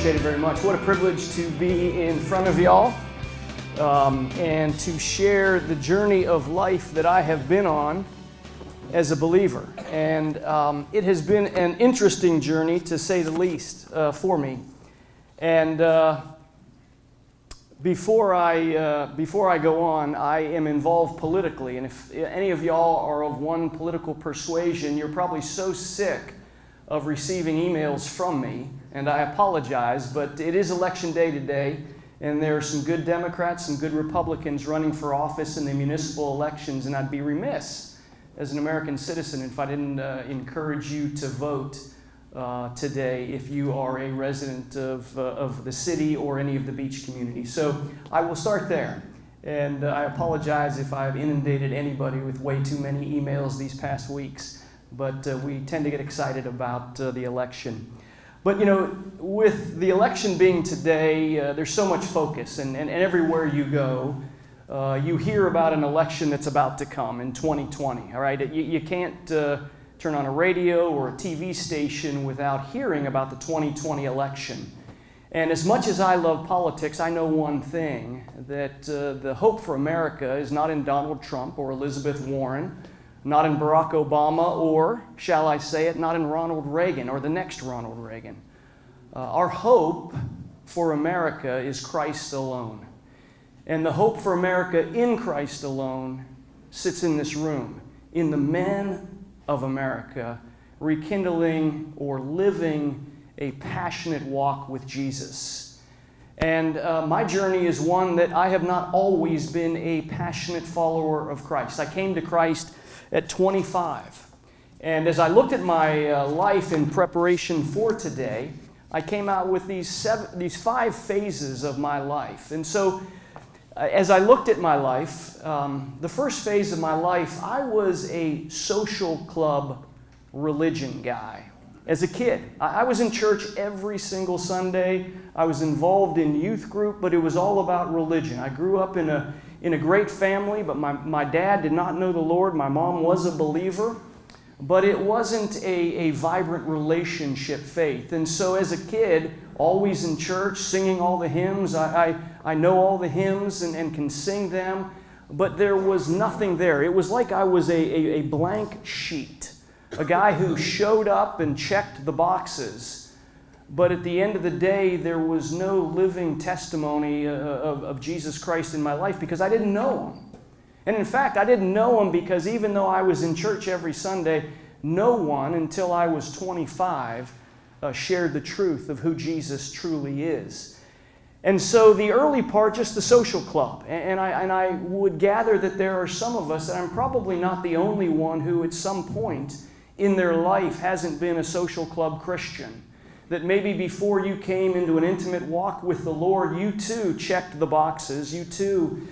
appreciate it very much. What a privilege to be in front of y'all and to share the journey of life that I have been on as a believer. And it has been an interesting journey, to say the least, for me. And before I go on, I am involved politically. And if any of y'all are of one political persuasion, you're probably so sick of receiving emails from me, and I apologize, but it is election day today, and there are some good Democrats, some good Republicans running for office in the municipal elections, and I'd be remiss as an American citizen if I didn't encourage you to vote today if you are a resident of the city or any of the beach communities. So I will start there, and I apologize if I've inundated anybody with way too many emails these past weeks. But we tend to get excited about the election. But you know, with the election being today, there's so much focus, and everywhere you go, you hear about an election that's about to come in 2020, all right? You can't turn on a radio or a TV station without hearing about the 2020 election. And as much as I love politics, I know one thing, that the hope for America is not in Donald Trump or Elizabeth Warren, not in Barack Obama, or, shall I say it, not in Ronald Reagan or the next Ronald Reagan. Our hope for America is Christ alone. And the hope for America in Christ alone sits in this room, in the men of America, rekindling or living a passionate walk with Jesus. And my journey is one that I have not always been a passionate follower of Christ. I came to Christ at 25. And as I looked at my life in preparation for today, I came out with these 5 phases of my life. And so as I looked at my life, the first phase of my life, I was a social club religion guy. As a kid, I was in church every single Sunday. I was involved in youth group, but it was all about religion. I grew up in a great family, but my dad did not know the Lord. My mom was a believer, but it wasn't a vibrant relationship faith. And so as a kid, always in church, singing all the hymns, I know all the hymns and can sing them, but there was nothing there. It was like I was a blank sheet, a guy who showed up and checked the boxes. But at the end of the day, there was no living testimony of Jesus Christ in my life because I didn't know Him. And in fact, I didn't know Him because even though I was in church every Sunday, no one until I was 25 shared the truth of who Jesus truly is. And so the early part, just the social club. And I would gather that there are some of us, and I'm probably not the only one who at some point in their life hasn't been a social club Christian. That maybe before you came into an intimate walk with the Lord, you too checked the boxes. You too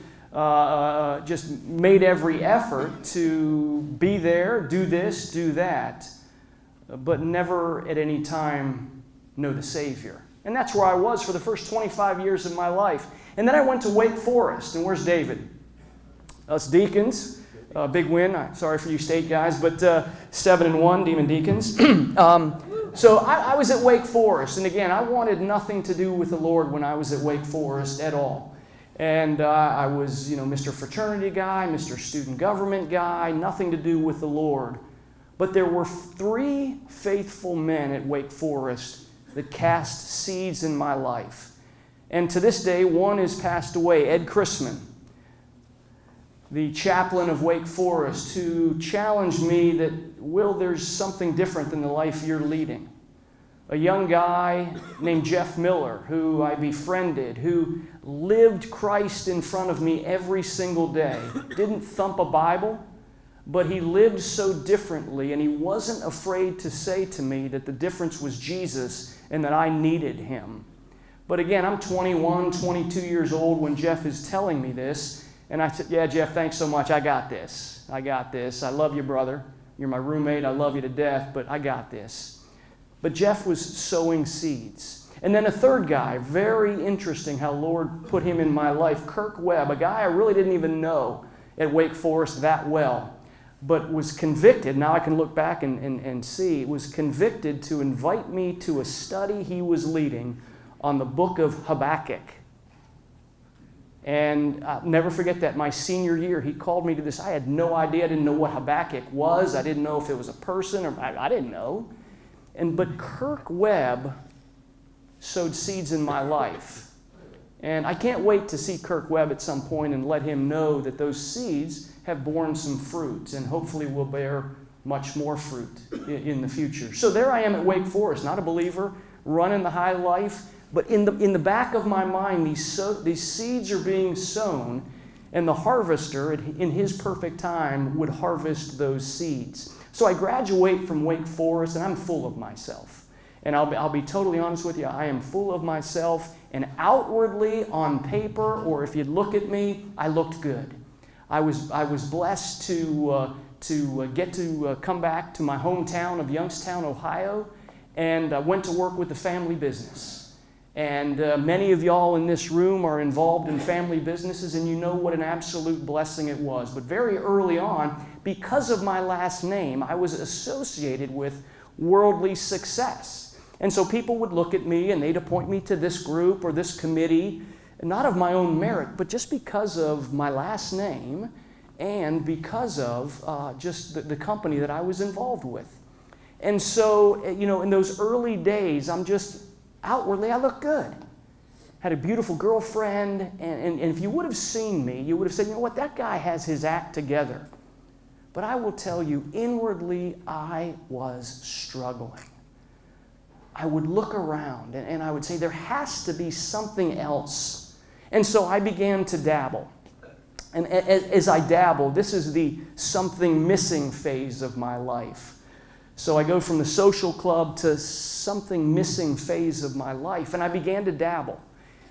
just made every effort to be there, do this, do that, but never at any time know the Savior. And that's where I was for the first 25 years of my life. And then I went to Wake Forest. And where's David? Us deacons. Big win. Sorry for you state guys, but 7-1, Demon Deacons. So I was at Wake Forest, and again, I wanted nothing to do with the Lord when I was at Wake Forest at all. And I was, Mr. Fraternity guy, Mr. Student Government guy, nothing to do with the Lord. But there were 3 faithful men at Wake Forest that cast seeds in my life. And to this day, one has passed away, Ed Chrisman, the chaplain of Wake Forest, who challenged me that, Will, there's something different than the life you're leading. A young guy named Jeff Miller, who I befriended, who lived Christ in front of me every single day. Didn't thump a Bible, but he lived so differently, and he wasn't afraid to say to me that the difference was Jesus and that I needed him. But again, I'm 21, 22 years old when Jeff is telling me this, and I said, yeah, Jeff, thanks so much. I got this. I love you, brother. You're my roommate. I love you to death, but I got this. But Jeff was sowing seeds. And then a third guy, very interesting how Lord put him in my life, Kirk Webb, a guy I really didn't even know at Wake Forest that well, but was convicted, now I can look back and see, was convicted to invite me to a study he was leading on the book of Habakkuk. And I'll never forget that. My senior year, he called me to this. I had no idea. I didn't know what Habakkuk was. I didn't know if it was a person, or I didn't know. But Kirk Webb sowed seeds in my life. And I can't wait to see Kirk Webb at some point and let him know that those seeds have borne some fruit and hopefully will bear much more fruit in the future. So there I am at Wake Forest, not a believer, running the high life. But in the back of my mind, these seeds are being sown, and the harvester, in his perfect time, would harvest those seeds. So I graduate from Wake Forest, and I'm full of myself. And I'll be totally honest with you, I am full of myself, and outwardly on paper, or if you look at me, I looked good. I was blessed to get to come back to my hometown of Youngstown, Ohio, and I went to work with the family business. And many of y'all in this room are involved in family businesses, and you know what an absolute blessing it was. But very early on, because of my last name, I was associated with worldly success. And so people would look at me and they'd appoint me to this group or this committee, not of my own merit, but just because of my last name and because of just the company that I was involved with. And so, in those early days, outwardly, I looked good. Had a beautiful girlfriend, and if you would have seen me, you would have said, you know what, that guy has his act together. But I will tell you, inwardly, I was struggling. I would look around, and I would say, there has to be something else. And so I began to dabble. And as I dabbled, this is the something missing phase of my life. So I go from the social club to something missing phase of my life, and I began to dabble.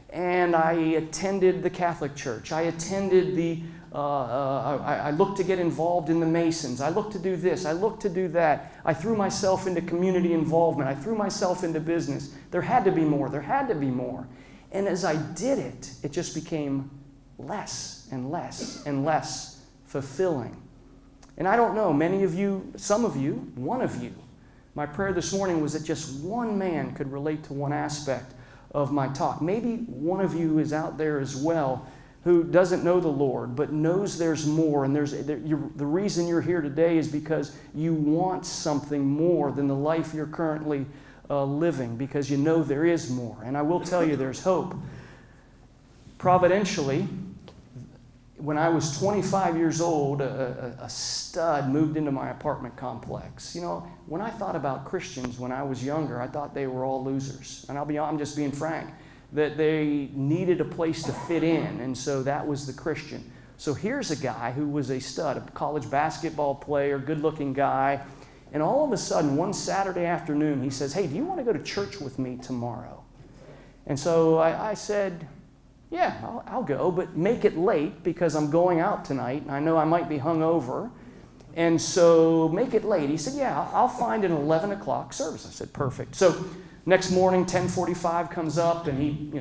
And I attended the Catholic Church. I attended I looked to get involved in the Masons. I looked to do this. I looked to do that. I threw myself into community involvement. I threw myself into business. There had to be more. There had to be more. And as I did it, it just became less and less and less fulfilling. And I don't know, many of you, some of you, one of you, my prayer this morning was that just one man could relate to one aspect of my talk. Maybe one of you is out there as well who doesn't know the Lord, but knows there's more. And the reason you're here today is because you want something more than the life you're currently living, because you know there is more. And I will tell you there's hope. Providentially, when I was 25 years old, a stud moved into my apartment complex. When I thought about Christians when I was younger, I thought they were all losers. And I'm just being frank, that they needed a place to fit in, and so that was the Christian. So here's a guy who was a stud, a college basketball player, good-looking guy, and all of a sudden, one Saturday afternoon, he says, hey, do you want to go to church with me tomorrow? And so I said, yeah, I'll go, but make it late because I'm going out tonight, and I know I might be hungover, and so make it late. He said, yeah, I'll find an 11 o'clock service. I said, perfect. So next morning, 10:45 comes up, and he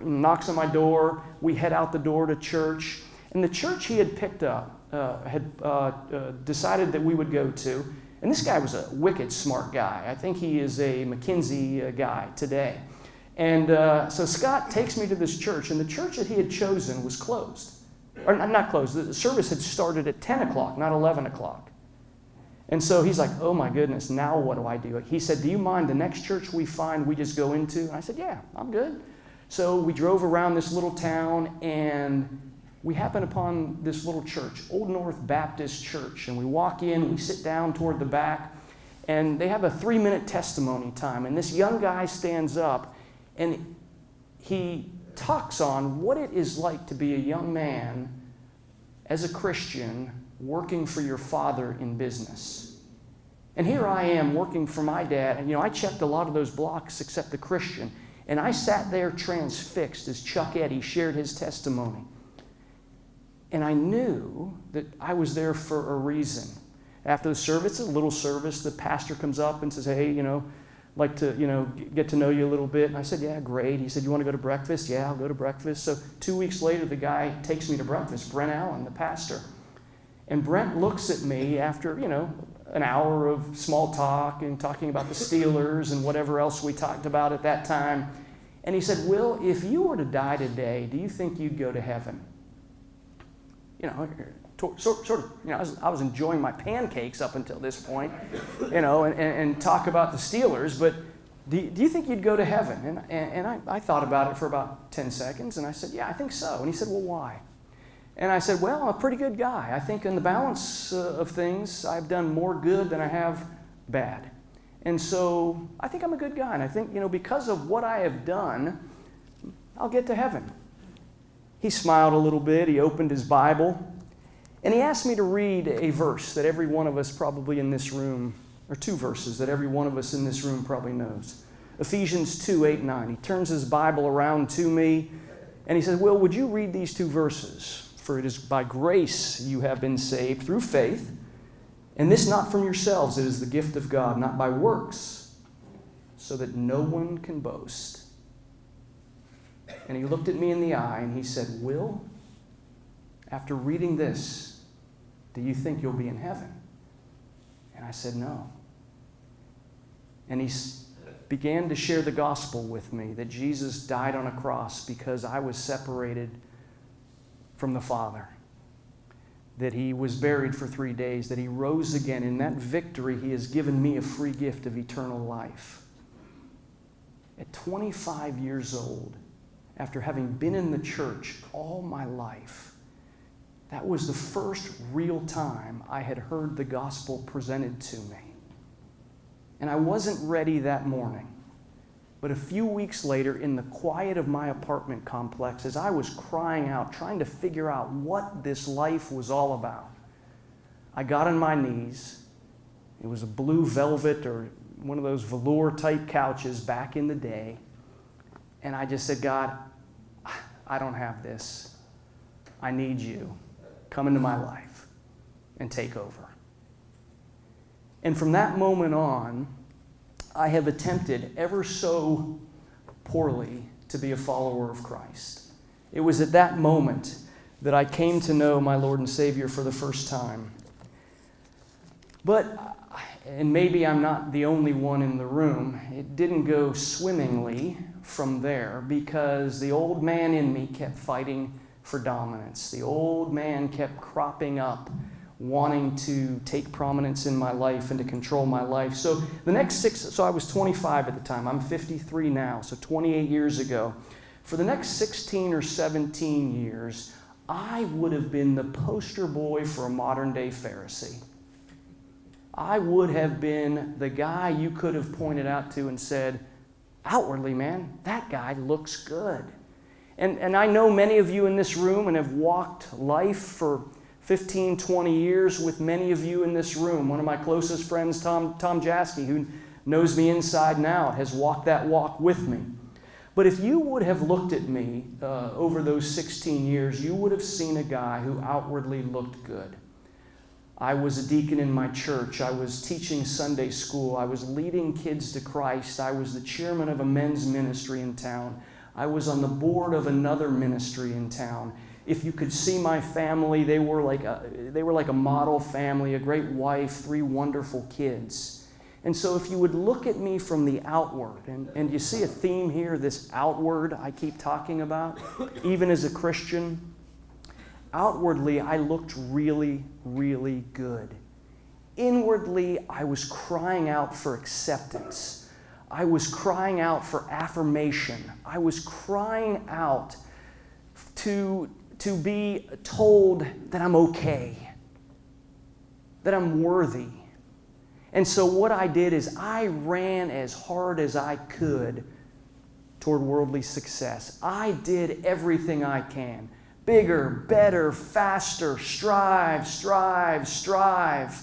knocks on my door. We head out the door to church, and the church he had picked up had decided that we would go to, and this guy was a wicked smart guy. I think he is a McKinsey guy today. And so Scott takes me to this church, and the church that he had chosen was closed. Or not closed. The service had started at 10 o'clock, not 11 o'clock. And so he's like, oh my goodness, now what do I do? He said, do you mind the next church we find we just go into? And I said, yeah, I'm good. So we drove around this little town, and we happened upon this little church, Old North Baptist Church. And we walk in, we sit down toward the back, and they have a 3-minute testimony time. And this young guy stands up, and he talks on what it is like to be a young man as a Christian working for your father in business. And here I am working for my dad, and I checked a lot of those blocks except the Christian, and I sat there transfixed as Chuck Eddy shared his testimony. And I knew that I was there for a reason. After the service, a little service, the pastor comes up and says, hey, like to, get to know you a little bit. And I said, yeah, great. He said, you want to go to breakfast? Yeah, I'll go to breakfast. So 2 weeks later, the guy takes me to breakfast, Brent Allen, the pastor. And Brent looks at me after, an hour of small talk and talking about the Steelers and whatever else we talked about at that time. And he said, Will, if you were to die today, do you think you'd go to heaven? You know, sort of, you know, I was enjoying my pancakes up until this point, you know, and talk about the Steelers, but do you think you'd go to heaven? And I thought about it for about 10 seconds, and I said, yeah, I think so. And he said, well, why? And I said, well, I'm a pretty good guy. I think in the balance of things, I've done more good than I have bad. And so I think I'm a good guy. And I think, you know, because of what I have done, I'll get to heaven. He smiled a little bit. He opened his Bible. And he asked me to read a verse that every one of us probably in this room, or two verses that every one of us in this room probably knows. Ephesians 2:8-9. He turns his Bible around to me, and he says, Will, would you read these two verses? For it is by grace you have been saved through faith, and this not from yourselves, it is the gift of God, not by works, so that no one can boast. And he looked at me in the eye, and he said, Will, after reading this, do you think you'll be in heaven? And I said, no. And he began to share the gospel with me, that Jesus died on a cross because I was separated from the Father, that he was buried for 3 days, that he rose again. In that victory, he has given me a free gift of eternal life. At 25 years old, after having been in the church all my life, that was the first real time I had heard the gospel presented to me. And I wasn't ready that morning. But a few weeks later, in the quiet of my apartment complex, as I was crying out, trying to figure out what this life was all about, I got on my knees. It was a blue velvet or one of those velour-type couches back in the day. And I just said, God, I don't have this. I need you. Come into my life and take over. And from that moment on, I have attempted ever so poorly to be a follower of Christ. It was at that moment that I came to know my Lord and Savior for the first time. But, and maybe I'm not the only one in the room, it didn't go swimmingly from there because the old man in me kept fighting for dominance. The old man kept cropping up, wanting to take prominence in my life and to control my life. So I was 25 at the time. I'm 53 now, so 28 years ago. For the next 16 or 17 years, I would have been the poster boy for a modern-day Pharisee. I would have been the guy you could have pointed out to and said, outwardly, man, that guy looks good. And I know many of you in this room and have walked life for 15, 20 years with many of you in this room. One of my closest friends, Tom Jaskey, who knows me inside and out, has walked that walk with me. But if you would have looked at me over those 16 years, you would have seen a guy who outwardly looked good. I was a deacon in my church. I was teaching Sunday school. I was leading kids to Christ. I was the chairman of a men's ministry in town. I was on the board of another ministry in town. If you could see my family, they were like a model family, a great wife, 3 wonderful kids. And so if you would look at me from the outward, and you see a theme here, this outward I keep talking about, even as a Christian, outwardly I looked really, really good. Inwardly, I was crying out for acceptance. I was crying out for affirmation. I was crying out to be told that I'm okay, that I'm worthy. And so what I did is I ran as hard as I could toward worldly success. I did everything I can. Bigger, better, faster, strive, strive, strive.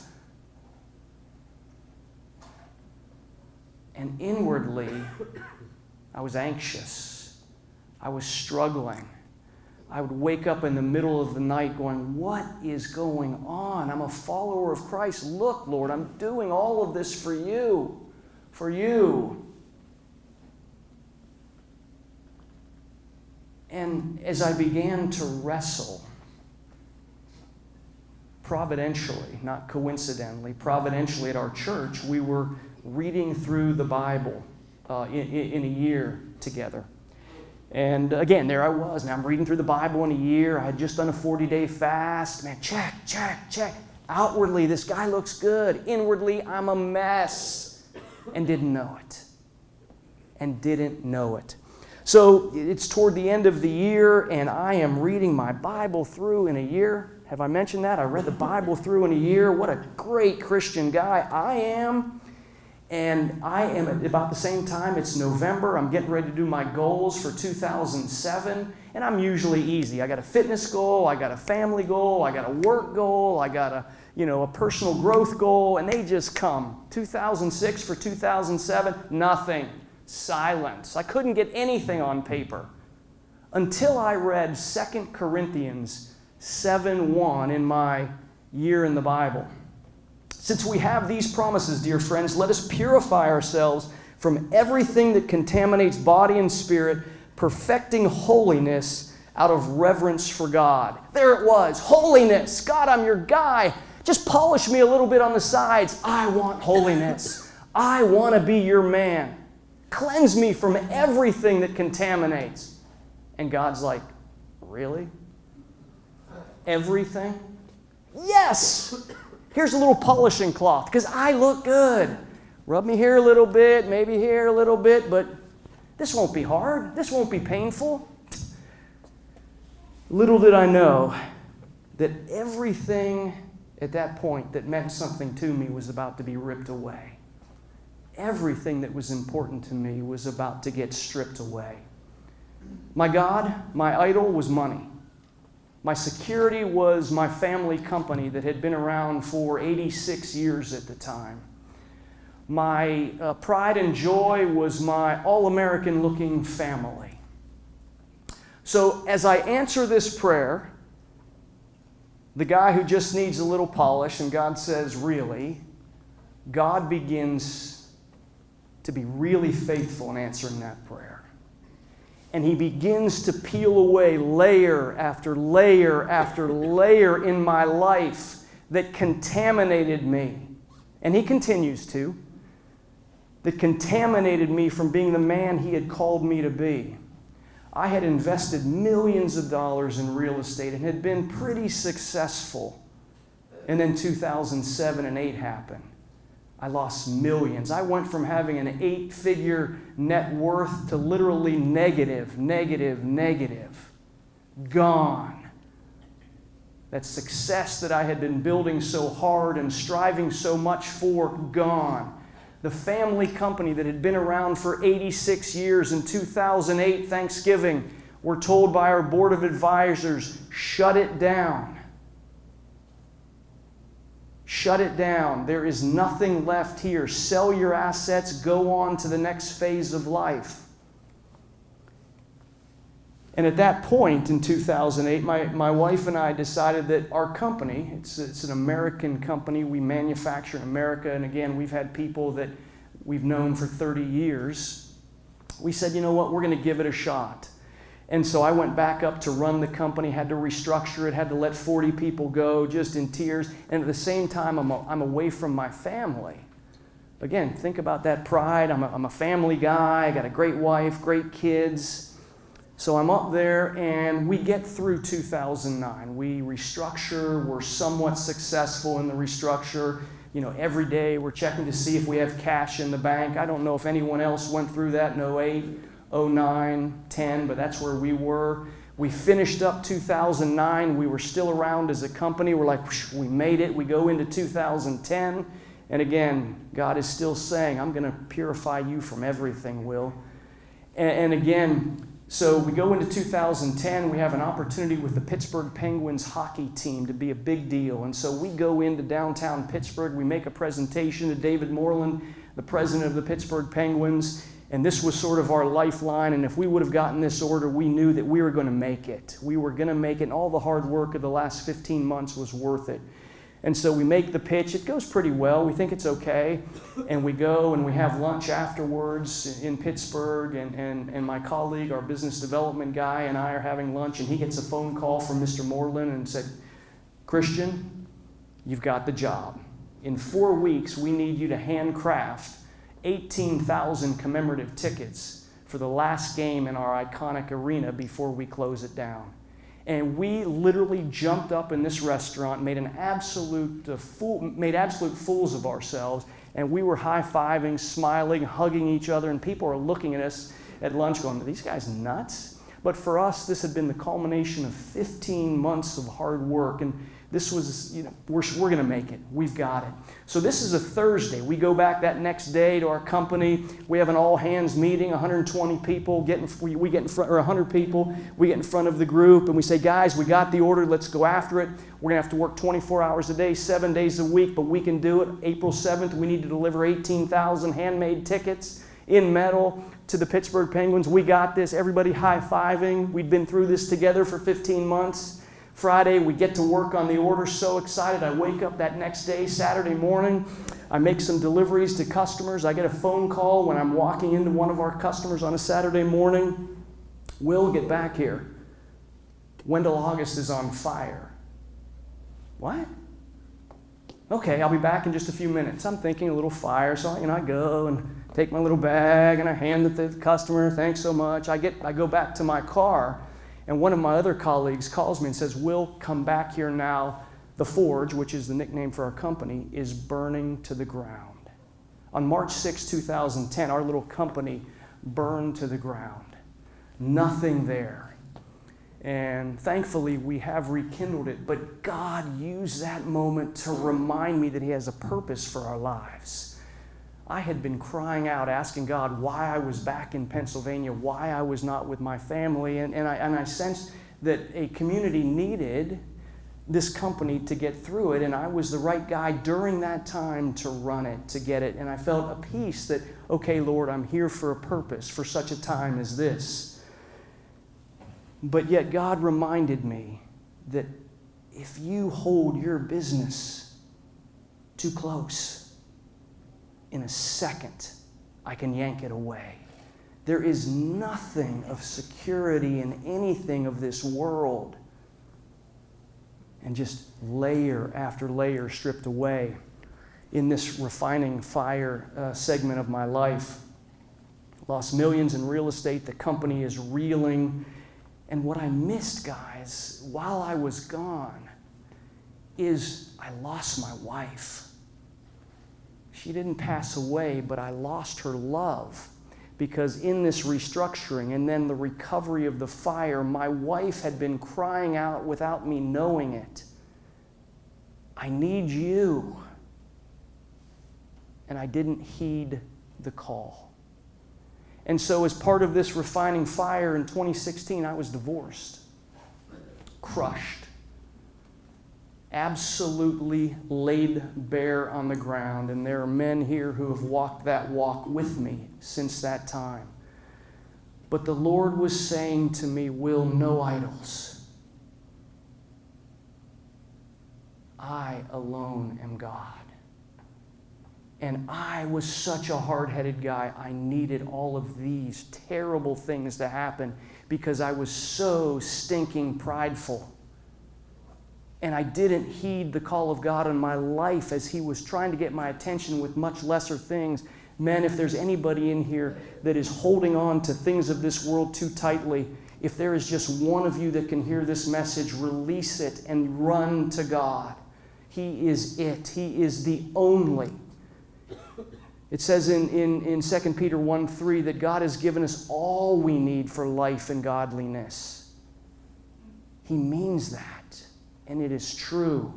And inwardly, I was anxious. I was struggling. I would wake up in the middle of the night going, what is going on? I'm a follower of Christ. Look, Lord, I'm doing all of this for you. For you. And as I began to wrestle, providentially, not coincidentally, providentially at our church, we were reading through the Bible in a year together. And again, there I was. Now I'm reading through the Bible in a year. I had just done a 40-day fast. Man, check, check, check. Outwardly, this guy looks good. Inwardly, I'm a mess. And didn't know it. And didn't know it. So it's toward the end of the year, and I am reading my Bible through in a year. Have I mentioned that? I read the Bible through in a year. What a great Christian guy I am. And I am at about the same time, it's November. I'm getting ready to do my goals for 2007. And I'm usually easy. I got a fitness goal. I got a family goal. I got a work goal. I got a personal growth goal. And they just come. 2006 for 2007, nothing. Silence. I couldn't get anything on paper until I read 2 Corinthians 7:1 in my year in the Bible. Since we have these promises, dear friends, let us purify ourselves from everything that contaminates body and spirit, perfecting holiness out of reverence for God. There it was, holiness. God, I'm your guy. Just polish me a little bit on the sides. I want holiness. I want to be your man. Cleanse me from everything that contaminates. And God's like, really? Everything? Yes! Here's a little polishing cloth because I look good. Rub me here a little bit, maybe here a little bit, but this won't be hard. This won't be painful. Little did I know that everything at that point that meant something to me was about to be ripped away. Everything that was important to me was about to get stripped away. My God, my idol was money. My security was my family company that had been around for 86 years at the time. My pride and joy was my all-American looking family. So as I answer this prayer, the guy who just needs a little polish, and God says, really, God begins to be really faithful in answering that prayer. And He begins to peel away layer after layer after layer in my life that contaminated me. And He continues to. That contaminated me from being the man He had called me to be. I had invested millions of dollars in real estate and had been pretty successful. And then 2007 and 8 happened. I lost millions. I went from having an 8-figure net worth to literally negative. Gone. That success that I had been building so hard and striving so much for, gone. The family company that had been around for 86 years in 2008, Thanksgiving, we're told by our board of advisors, shut it down. Shut it down. There is nothing left here. Sell your assets. Go on to the next phase of life. And at that point in 2008, my wife and I decided that our company, it's an American company. We manufacture in America. And again, we've had people that we've known for 30 years. We said, you know what, we're going to give it a shot. And so I went back up to run the company, had to restructure it, had to let 40 people go, just in tears. And at the same time, I'm away from my family. Again, think about that pride. I'm a family guy. I got a great wife, great kids. So I'm up there, and we get through 2009. We restructure. We're somewhat successful in the restructure. You know, every day we're checking to see if we have cash in the bank. I don't know if anyone else went through that in 08. 09, 10, but that's where we were. We finished up 2009. We were still around as a company. We're like, whoosh, we made it. We go into 2010. And again, God is still saying, I'm going to purify you from everything, Will. And again, so we go into 2010. We have an opportunity with the Pittsburgh Penguins hockey team to be a big deal. And so we go into downtown Pittsburgh. We make a presentation to David Moreland, the president of the Pittsburgh Penguins. And this was sort of our lifeline, and if we would have gotten this order, we knew that we were going to make it. We were going to make it, and all the hard work of the last 15 months was worth it. And so we make the pitch. It goes pretty well. We think it's okay. And we go and we have lunch afterwards in Pittsburgh, and my colleague, our business development guy, and I are having lunch, and he gets a phone call from Mr. Moreland and said, Christian, you've got the job. In 4 weeks, we need you to handcraft 18,000 commemorative tickets for the last game in our iconic arena before we close it down. And we literally jumped up in this restaurant, made absolute fools of ourselves, and we were high-fiving, smiling, hugging each other, and people are looking at us at lunch going, "Are these guys nuts?" But for us, this had been the culmination of 15 months of hard work, and this was, we're going to make it. We've got it. So this is a Thursday. We go back that next day to our company. We have an all-hands meeting, 120 people. We get in front, or 100 people. We get in front of the group, and we say, "Guys, we got the order. Let's go after it. We're going to have to work 24 hours a day, 7 days a week, but we can do it. April 7th, we need to deliver 18,000 handmade tickets in metal to the Pittsburgh Penguins. We got this." Everybody high-fiving. We'd been through this together for 15 months. Friday, we get to work on the order, so excited. I wake up that next day, Saturday morning. I make some deliveries to customers. I get a phone call when I'm walking into one of our customers on a Saturday morning. "Will, get back here. Wendell August is on fire." "What?" "Okay, I'll be back in just a few minutes." I'm thinking a little fire, so I go and take my little bag and I hand it to the customer. "Thanks so much." I go back to my car. And one of my other colleagues calls me and says, "Will, come back here now. The Forge," which is the nickname for our company, "is burning to the ground." On March 6, 2010, our little company burned to the ground. Nothing there. And thankfully, we have rekindled it. But God used that moment to remind me that He has a purpose for our lives. I had been crying out, asking God why I was back in Pennsylvania, why I was not with my family, and I sensed that a community needed this company to get through it, and I was the right guy during that time to run it, to get it, and I felt a peace that, okay, Lord, I'm here for a purpose, for such a time as this. But yet God reminded me that if you hold your business too close, in a second, I can yank it away. There is nothing of security in anything of this world. And just layer after layer stripped away in this refining fire segment of my life. Lost millions in real estate. The company is reeling. And what I missed, guys, while I was gone, is I lost my wife. She didn't pass away, but I lost her love, because in this restructuring and then the recovery of the fire, my wife had been crying out without me knowing it, "I need you." And I didn't heed the call. And so as part of this refining fire in 2016, I was divorced, crushed, absolutely laid bare on the ground. And there are men here who have walked that walk with me since that time. But the Lord was saying to me, "Will, no idols. I alone am God." And I was such a hard-headed guy. I needed all of these terrible things to happen because I was so stinking prideful. And I didn't heed the call of God in my life as He was trying to get my attention with much lesser things. Men, if there's anybody in here that is holding on to things of this world too tightly, if there is just one of you that can hear this message, release it and run to God. He is it. He is the only. It says in 2 Peter 1:3 that God has given us all we need for life and godliness. He means that. And it is true.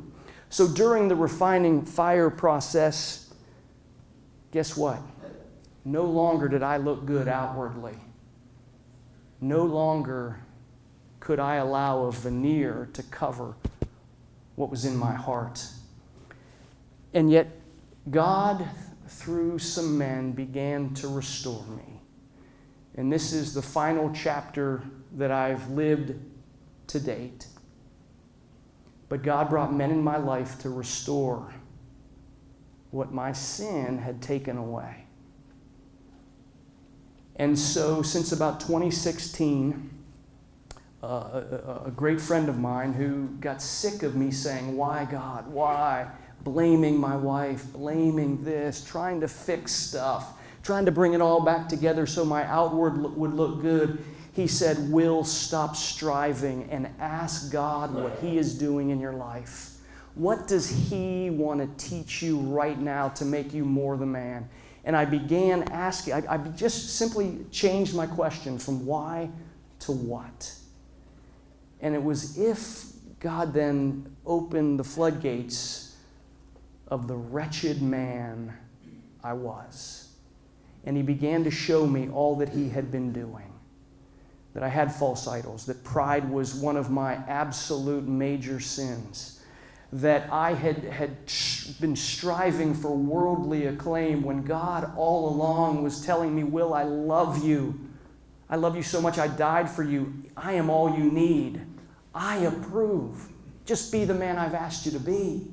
So during the refining fire process, guess what? No longer did I look good outwardly. No longer could I allow a veneer to cover what was in my heart. And yet, God, through some men, began to restore me. And this is the final chapter that I've lived to date. But God brought men in my life to restore what my sin had taken away. And so, since about 2016, a great friend of mine who got sick of me saying, "Why, God, why?" Blaming my wife, blaming this, trying to fix stuff, trying to bring it all back together so my outward would look good. He said, Will, stop striving and ask God what He is doing in your life. What does He want to teach you right now to make you more the man? And I began asking, I just simply changed my question from why to what. And it was if God then opened the floodgates of the wretched man I was. And He began to show me all that He had been doing. That I had false idols, that pride was one of my absolute major sins. That I had been striving for worldly acclaim when God all along was telling me, Will, I love you. I love you so much, I died for you. I am all you need. I approve. Just be the man I've asked you to be.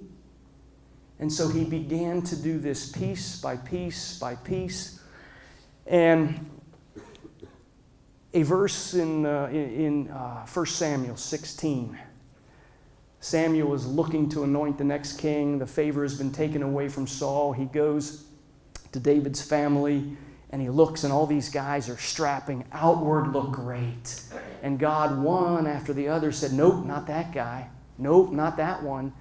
And so He began to do this piece by piece by piece. And a verse in 1 Samuel 16. Samuel is looking to anoint the next king. The favor has been taken away from Saul. He goes to David's family, and he looks, and all these guys are strapping. Outward look great. And God, one after the other, said, Nope, not that guy. Nope, not that one.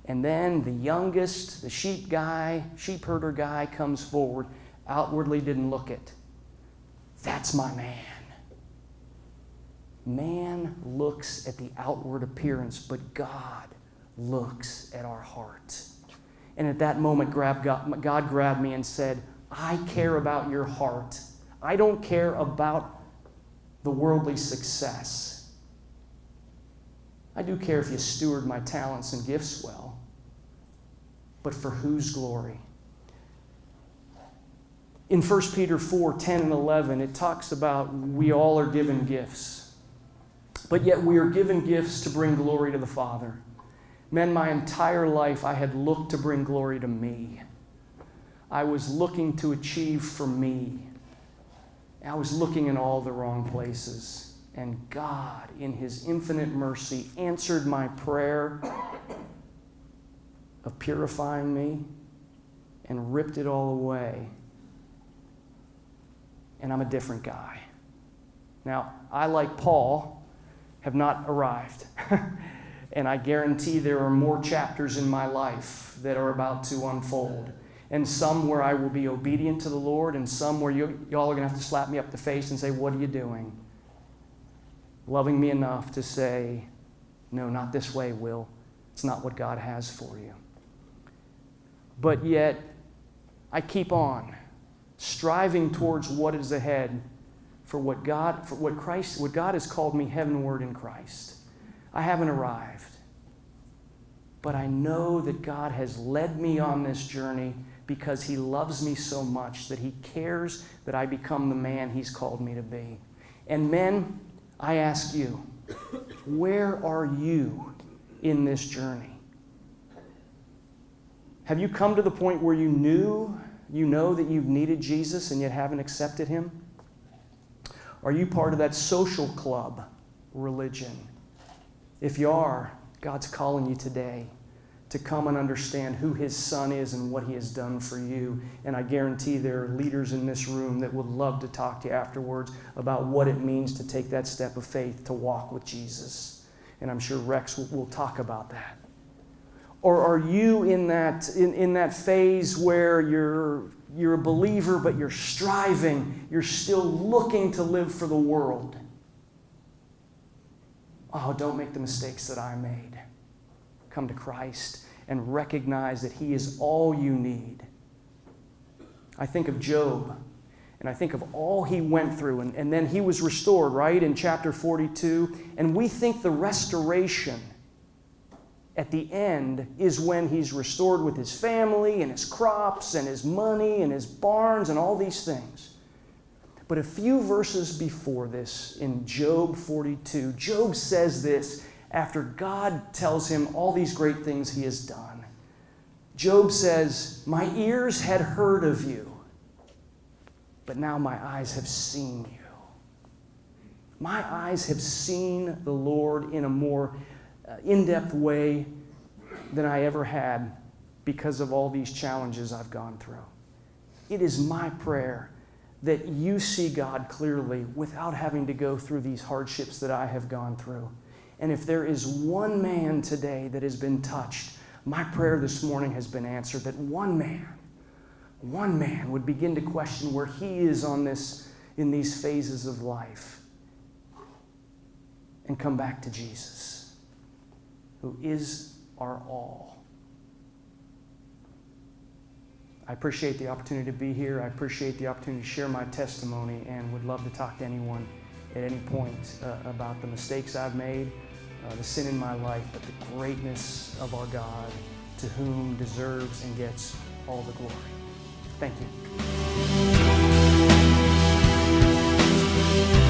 And then the youngest, the sheep herder guy, comes forward. Outwardly didn't look it. That's my man. Man looks at the outward appearance, but God looks at our heart. And at that moment, God grabbed me and said, I care about your heart. I don't care about the worldly success. I do care if you steward my talents and gifts well, but for whose glory? In 1 Peter 4, 10 and 11, it talks about we all are given gifts. But yet we are given gifts to bring glory to the Father. Men, my entire life I had looked to bring glory to me. I was looking to achieve for me. I was looking in all the wrong places. And God, in His infinite mercy, answered my prayer of purifying me and ripped it all away. And I'm a different guy. Now, I, like Paul, have not arrived. And I guarantee there are more chapters in my life that are about to unfold. And some where I will be obedient to the Lord, and some where y'all are going to have to slap me up the face and say, What are you doing? Loving me enough to say, No, not this way, Will. It's not what God has for you. But yet, I keep on striving towards what is ahead for what God has called me heavenward in Christ. I haven't arrived. But I know that God has led me on this journey because He loves me so much that He cares that I become the man He's called me to be. And men, I ask you, where are you in this journey? Have you come to the point where you know that you've needed Jesus and yet haven't accepted Him? Are you part of that social club religion? If you are, God's calling you today to come and understand who His Son is and what He has done for you. And I guarantee there are leaders in this room that would love to talk to you afterwards about what it means to take that step of faith to walk with Jesus. And I'm sure Rex will talk about that. Or are you in that phase where you're a believer, but you're striving, you're still looking to live for the world? Oh, don't make the mistakes that I made. Come to Christ and recognize that He is all you need. I think of Job, and I think of all he went through, and then he was restored, right, in chapter 42, and we think the restoration at the end is when he's restored with his family and his crops and his money and his barns and all these things. But a few verses before this, in Job 42, Job says this after God tells him all these great things He has done. Job says, My ears had heard of you, but now my eyes have seen you. My eyes have seen the Lord in a more in-depth way than I ever had because of all these challenges I've gone through. It is my prayer that you see God clearly without having to go through these hardships that I have gone through. And if there is one man today that has been touched, my prayer this morning has been answered, that one man would begin to question where he is in these phases of life and come back to Jesus, who is our all. I appreciate the opportunity to be here. I appreciate the opportunity to share my testimony and would love to talk to anyone at any point about the mistakes I've made, the sin in my life, but the greatness of our God, to whom deserves and gets all the glory. Thank you.